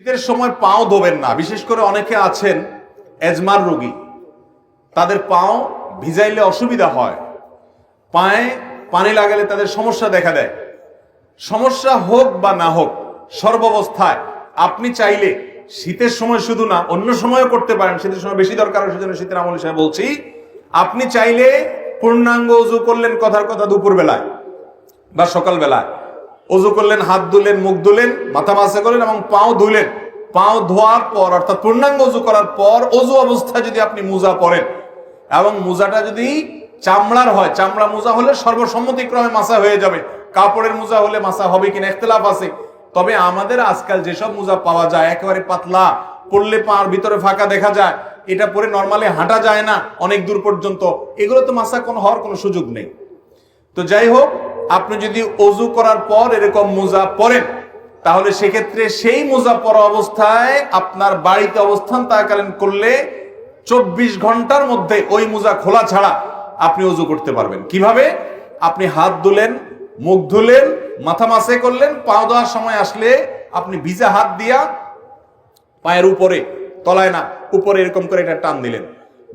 শীতের সময় পাও ধোবেন না। বিশেষ করে অনেকে আছেন এজমার রোগী, তাদের পাও ভিজাইলে অসুবিধা হয়, পায়ে পানি লাগালে তাদের সমস্যা দেখা দেয়। সমস্যা হোক বা না হোক, সর্বাবস্থায় আপনি চাইলে শীতের সময় শুধু না, অন্য সময়ও করতে পারেন। শীতের সময় বেশি দরকার, সেজন্য শীতের আমল হিসেবে বলছি। আপনি চাইলে পূর্ণাঙ্গ ওযু করলেন, কথার কথা দুপুর বেলায় বা সকাল বেলায় ওযু করলেন, হাত ধুলেন, মুখ ধুলেন, মাথা মাসা করলেন এবং পাও ধুলেন। পাও ধোয়ার পর অর্থাৎ পূর্ণাঙ্গ ওযু করার পর ওযু অবস্থায় যদি আপনি মোজা পরেন এবং মোজাটা যদি চামড়ার হয়, চামড়া মোজা হলে সর্বসম্মতিক্রমে মাসা হয়ে যাবে। কাপড়ের মোজা হলে মাসা হবে কিনা ইখতিলাফ আছে। তবে আমাদের আজকাল যেসব মোজা পাওয়া যায় একেবারে পাতলা, পরলে পার ভিতরে ফাঁকা দেখা যায়, এটা পরে নরমালি হাঁটা যায় না অনেক দূর পর্যন্ত, এগুলো তো মাসা হওয়ার কোনো সুযোগ নেই। তো যাই হোক, আপনি যদি ওযু করার পর এরকম মোজা পরেন, তাহলে সেক্ষেত্রে সেই মোজা পরা অবস্থায় আপনার বাড়িতে অবস্থান থাকাকালীন করলে 24 ঘন্টার মধ্যে ওই মোজা খোলা ছাড়া আপনি ওযু করতে পারবেন। কিভাবে? আপনি হাত ধুলেন, মুখ ধুলেন, মাথা মাসে করলেন, পাও দেওয়ার সময় আসলে আপনি ভিজা হাত দিয়া পায়ের উপরে, তলায় না, উপরে এরকম করে একটা টান দিলেন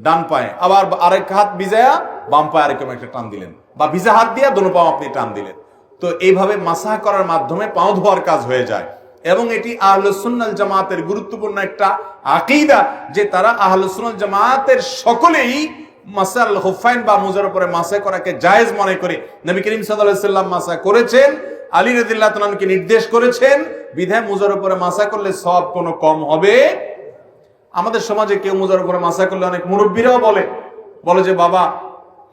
ডান পায়ে, আবার আরেক হাত ভিজায়া বাম পায়ে এরকম একটা টান দিলেন, বা ভিজা হাত দিয়া দোনো পাও আপনি টান দিলেন। তো এইভাবে মাসাহ করার মাধ্যমে পাও ধোয়ার কাজ হয়ে যায়। এবং এটি আহলুস সুন্নাহ জামাতের গুরুত্বপূর্ণ একটা আকীদা, যে তারা আহলুস সুন্নাহ জামাতের সকলেই মাসাল খুফাইন বা মুজার উপরে মাসা করাকে জায়েজ মনে করে। নবী করিম সাল্লাল্লাহু আলাইহি ওয়াসাল্লাম মাসা করেছেন, আলী রাদিয়াল্লাহু তাআলা আনহুকে নির্দেশ করেছেন, বিধায় মুজার উপরে মাসা করলে সওয়াব কোনো কম হবে। আমাদের সমাজে কেউ মুজার উপরে মাসা করলে অনেক মুরব্বীরাও বলে যে বাবা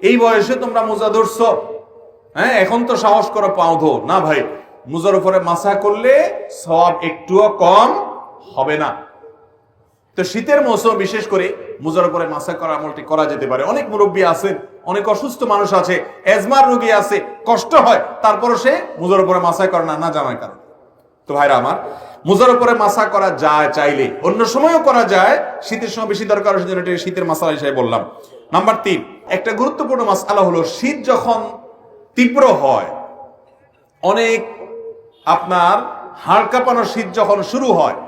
এই বয়সে তোমরা মুজা ধরছো, হ্যাঁ এখন তো সাহস করো পাও ধো। না ভাই, মুজার উপরে মাসা করলে সওয়াব একটুও কম হবে না। তো শীতের মৌসুম বিশেষ করে মুজার উপরে মাসা করা আমলটি করা যেতে পারে। অনেক মুরব্বী আছেন, অনেক অসুস্থ মানুষ আছে, এজমার রোগী আছে, কষ্ট হয়, তারপরও সে মুজার উপরে মাসা করে না, না জানার কারণ। তো ভাইরা আমার, মুজার উপরে মাসা করা যায় চাইলে, অন্য সময়ও করা যায়, শীতের সময় বেশি দরকার, শীতের মাসালা হিসেবে বললাম। নাম্বার 3, একটা গুরুত্বপূর্ণ মাসআলা হলো, শীত যখন তীব্র হয়, অনেক আপনার হাড় কাঁপানো শীত যখন শুরু হয়,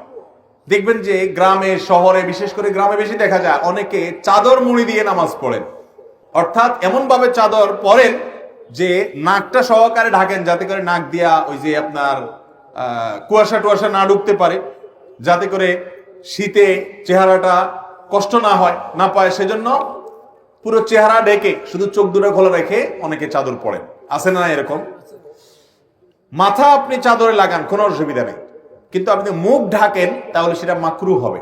দেখবেন যে গ্রামে শহরে, বিশেষ করে গ্রামে বেশি দেখা যায়, অনেকে চাদর মুড়ি দিয়ে নামাজ পড়েন। অর্থাৎ এমন ভাবে চাদর পরেন যে নাকটা সহকারে ঢাকেন, যাতে করে নাক দিয়া ওই যে আপনার কুয়াশা টুয়াশা না ঢুকতে পারে, যাতে করে শীতে চেহারাটা কষ্ট না হয়, না পায়। সেজন্য পুরো চেহারা ঢেকে শুধু চোখ দুটো খোলা রেখে অনেকে চাদর পরেন। আছে না এরকম? মাথা আপনি চাদরে লাগান, কোনো অসুবিধা নেই, কিন্তু আপনি মুখ ঢাকেন তাহলে সেটা মাকরুহ হবে।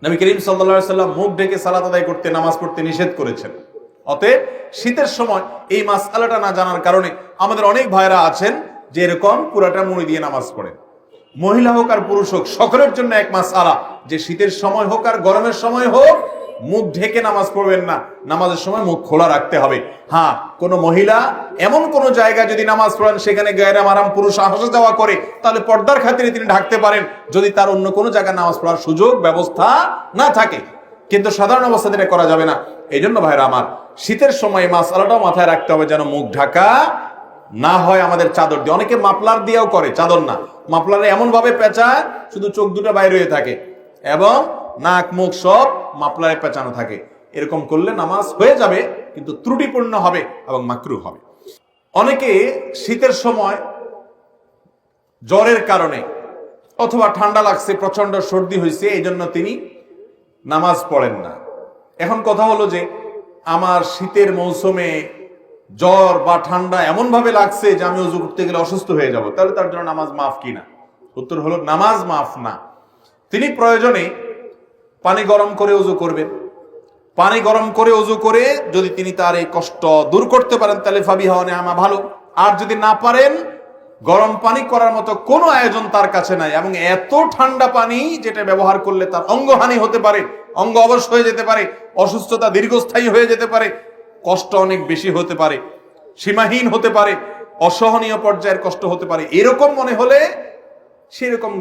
নবী করিম সাল্লাল্লাহু আলাইহি ওয়াসাল্লাম মুখ ঢেকে সালাত আদায় করতে, নামাজ পড়তে নিষেধ করেছেন। অতএব শীতের সময় এই মাসআলাটা না জানার কারণে আমাদের অনেক ভাইরা আছেন যে এরকম পুরাটা মুড়ি দিয়ে নামাজ পড়েন। মহিলা হোক আর পুরুষ হোক, সকলের জন্য এক মাসআলা, যে শীতের সময় হোক আর গরমের সময় হোক, মুখ ঢেকে নামাজ পড়বেন না, নামাজের সময় মুখ খোলা রাখতে হবে। হ্যাঁ, কোন মহিলা এমন কোন জায়গায় যদি নামাজ পড়েন সেখানে গায়রে মাহরাম পুরুষ আসা যাওয়া করে, তাহলে পর্দার খাতিরে তিনি ঢাকতে পারেন, যদি তার অন্য কোনো জায়গায় নামাজ পড়ার সুযোগ ব্যবস্থা না থাকে। কিন্তু সাধারণ অবস্থাতে এটা করা যাবে না। এই জন্য ভাইরা আমার, শীতের সময় মাসআলাটাও মাথায় রাখতে হবে যেন মুখ ঢাকা না হয় আমাদের চাদর দিয়ে। অনেকে মাফলার দিয়েও করে, চাদর না, মাফলারে এমন ভাবে পেঁচায় শুধু চোখ দুটো বাইরে হয়ে থাকে এবং নাক মুখ সব মাফলারে পেঁচানো থাকে। এরকম করলে নামাজ হয়ে যাবে, কিন্তু ত্রুটিপূর্ণ হবে এবং মাকরুহ হবে। অনেকে শীতের সময় জ্বরের কারণে অথবা ঠান্ডা লাগছে, প্রচন্ড সর্দি হয়েছে, এই জন্য তিনি নামাজ পড়েন না। এখন কথা হলো যে আমার শীতের মৌসুমে জ্বর বা ঠান্ডা এমন ভাবে লাগছে যে আমি ওযু করতে গেলে অসুস্থ হয়ে যাব, তাহলে তার জন্য নামাজ মাফ কিনা? উত্তর হলো নামাজ মাফ না। তিনি প্রয়োজনে পানি গরম করে ওযু করবেন। পানি গরম করে ওযু করে যদি তিনি তার এই কষ্ট দূর করতে পারেন তাহলে ফাবিহা ওয়া নি'মা, ভালো। আর যদি না পারেন, গরম পানি করার মতো কোনো আয়োজন তার কাছে নাই, এবং এত ঠান্ডা পানি যেটা ব্যবহার করলে তার অঙ্গহানি হতে পারে, অঙ্গ অবশ হয়ে যেতে পারে, অসুস্থতা দীর্ঘস্থায়ী হয়ে যেতে পারে, কষ্ট অনেক বেশি হতে পারে, সীমাহীন হতে পারে, অসহনীয় পর্যায়ের কষ্ট হতে পারে, এরকম মনে হলে, সেরকম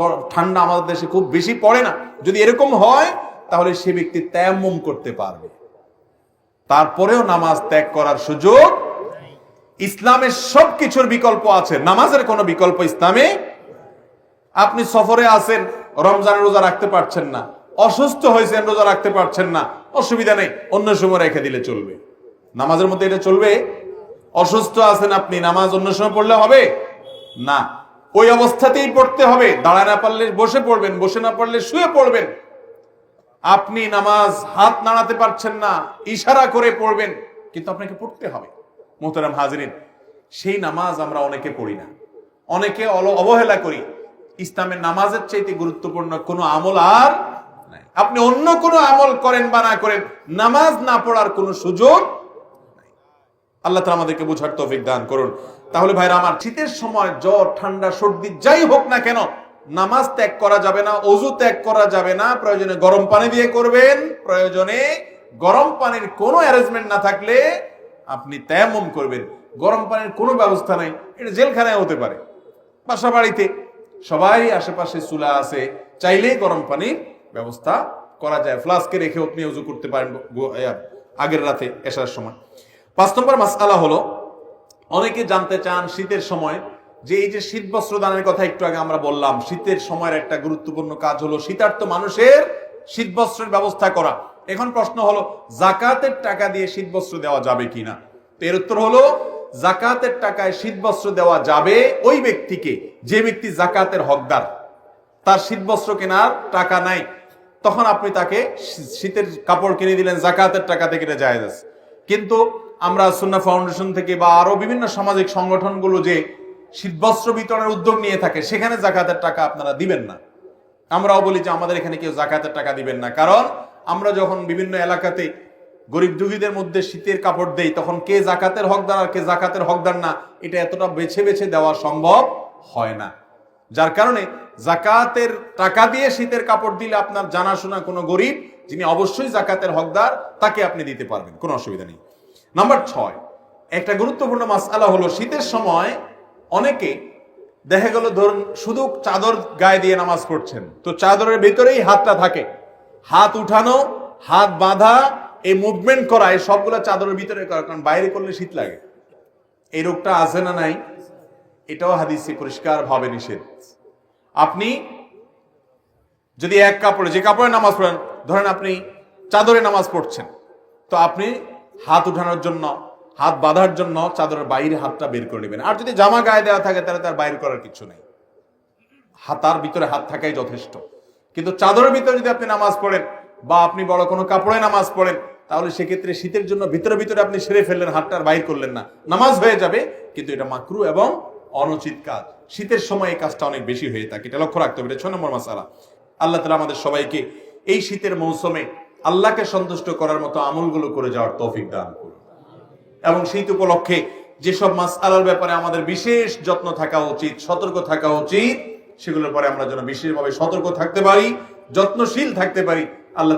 গরম ঠান্ডা আমাদের দেশে খুব বেশি পড়ে না, যদি এরকম হয় তাহলে সে ব্যক্তি তায়াম্মুম করতে পারবে। তারপরেও নামাজ ত্যাগ করার সুযোগ। ইসলামের সবকিছুর বিকল্প আছে, নামাজের কোনো বিকল্প ইসলামে আপনি সফরে আছেন, রমজানের রোজা রাখতে পারছেন না, অসুস্থ হয়েছেন, রোজা রাখতে পারছেন না, অসুবিধা নেই, অন্য সময় রেখে দিলে চলবে। নামাজের মধ্যে এটা চলবে? অসুস্থ আছেন আপনি, নামাজ অন্য সময় পড়লে হবে না, ওই অবস্থাতেই পড়তে হবে। দাঁড়ায় না পারলে বসে পড়বেন, বসে না পারলে শুয়ে পড়বেন। আপনি নামাজ হাত নাড়াতে পারছেন না, ইশারা করে পড়বেন, কিন্তু আপনাকে পড়তে হবে। মোহতারাম হাজরিন, সেই নামাজ আমরা অনেকে পড়ি না, অনেকে অবহেলা করি। ইসলামের নামাজের চাইতে গুরুত্বপূর্ণ কোনো আমল আর নাই। আপনি অন্য কোনো আমল করেন বা না করেন, নামাজ না পড়ার কোনো সুযোগ নাই। আল্লাহ তাআলা আমাদেরকে বোঝার তৌফিক দান করুন। তাহলে ভাইরা আমার, শীতের সময় জ্বর, ঠান্ডা, সর্দি যাই হোক না কেন, নামাজ ত্যাগ করা যাবে না, ওযু ত্যাগ করা যাবে না। প্রয়োজনে গরম পানি দিয়ে করবেন, প্রয়োজনে গরম পানির কোনো অ্যারেঞ্জমেন্ট না থাকলে আপনি তায়াম্মুম করবেন। গরম পানির কোনো ব্যবস্থা নাই, এটা জেলখানায় হতে পারে, বাসা বাড়িতে সবাই আশেপাশে চুলা আছে, চাইলেই গরম পানির ব্যবস্থা করা যায়। ফ্লাস্কে রেখে আপনি ওযু করতে পারেন আগের রাতে এশার সময়। 5 নম্বর মাসআলা হলো, অনেকে জানতে চান শীতের সময় যে এই যে শীত বস্ত্র দানের কথা একটু আগে আমরা বললাম, শীতের সময়ের একটা গুরুত্বপূর্ণ কাজ হলো শীতার্ত মানুষের শীত বস্ত্রের ব্যবস্থা করা। এখন প্রশ্ন হলো, যাকাতের টাকা দিয়ে শীত বস্ত্র দেওয়া যাবে কিনা? তো এর উত্তর হলো, যাকাতের টাকায় শীত বস্ত্র দেওয়া যাবে ওই ব্যক্তিকে যে ব্যক্তি যাকাতের হকদার, তার শীত বস্ত্র কেনার টাকা নাই, তখন আপনি তাকে শীতের কাপড় কিনে দিলেন, যাকাতের টাকা থেকে এটা জায়েজ আছে। কিন্তু আমরা সুন্নাহ ফাউন্ডেশন থেকে বা আরো বিভিন্ন সামাজিক সংগঠনগুলো যে শীতবস্ত্র বিতরণের উদ্যোগ নিয়ে থাকে, সেখানে যাকাতের টাকা আপনারা দিবেন না। আমরাও বলি যে আমাদের এখানে কেউ যাকাতের টাকা দিবেন না, কারণ আমরা যখন বিভিন্ন এলাকাতে গরিব দুঃখীদের মধ্যে শীতের কাপড় দেই, তখন কে যাকাতের হকদার আর কে যাকাতের হকদার না, এটা এতটা বেছে বেছে দেওয়া সম্ভব হয় না। যার কারণে যাকাতের টাকা দিয়ে শীতের কাপড় দিলে আপনার জানাশোনা কোনো গরিব যিনি অবশ্যই যাকাতের হকদার, তাকে আপনি দিতে পারবেন, কোনো অসুবিধা নেই। নাম্বার 6, একটা গুরুত্বপূর্ণ মাসআলা হলো, শীতের সময় অনেকে দেখা গেল ধরুন শুধু চাদর গায়ে দিয়ে নামাজ পড়ছেন, তো চাদরের ভিতরেই হাতটা থাকে, হাত উঠানো, হাত বাঁধা, এই মুভমেন্ট করা, এই সবগুলো চাদরের ভিতরে করা, কারণ বাইরে করলে শীত লাগে। এই রোগটা আছে না নাই? এটাও হাদিসে পরিষ্কার ভাবে নিষেধ। আপনি যদি এক কাপড়ে, যে কাপড়ে নামাজ পড়েন, ধরেন আপনি চাদরে নামাজ পড়ছেন, তো আপনি হাত উঠানোর জন্য, হাত বাঁধার জন্য চাদরের বাইরে হাতটা বের করে নেবেন। আর যদি জামা গায়ে দেওয়া থাকে তাহলে তার বাইর করার কিছু নেই, হাতার ভিতরে হাত থাকাই যথেষ্ট। কিন্তু চাদরের ভিতরে যদি আপনি নামাজ পড়েন বা আপনি বড় কোনো কাপড়ে নামাজ পড়েন, তাহলে সেক্ষেত্রে শীতের জন্য ভিতরে ভিতরে আপনি সেরে ফেললেন, হাতটার বাইর করলেন না, নামাজ হয়ে যাবে, কিন্তু এটা মাকরু এবং অনুচিত কাজ। শীতের সময় এই কাজটা অনেক বেশি হয়ে থাকে, এটা লক্ষ্য রাখতে হবে। 6 নম্বর মাসআলা, আল্লাহ তাআলা আমাদের সবাইকে এই শীতের মৌসুমে আল্লাহকে সন্তুষ্ট করার মতো আমলগুলো করে যাওয়ার তৌফিক দান করুন। এবং শীত উপলক্ষে যেসব মাসআলার ব্যাপারে আমাদের বিশেষ যত্ন থাকা উচিত, সতর্ক থাকা উচিত, সেগুলোর পরে আমরা যেন বিশেষভাবে সতর্ক থাকতে পারি, যত্নশীল থাকতে পারি। আল্লাহ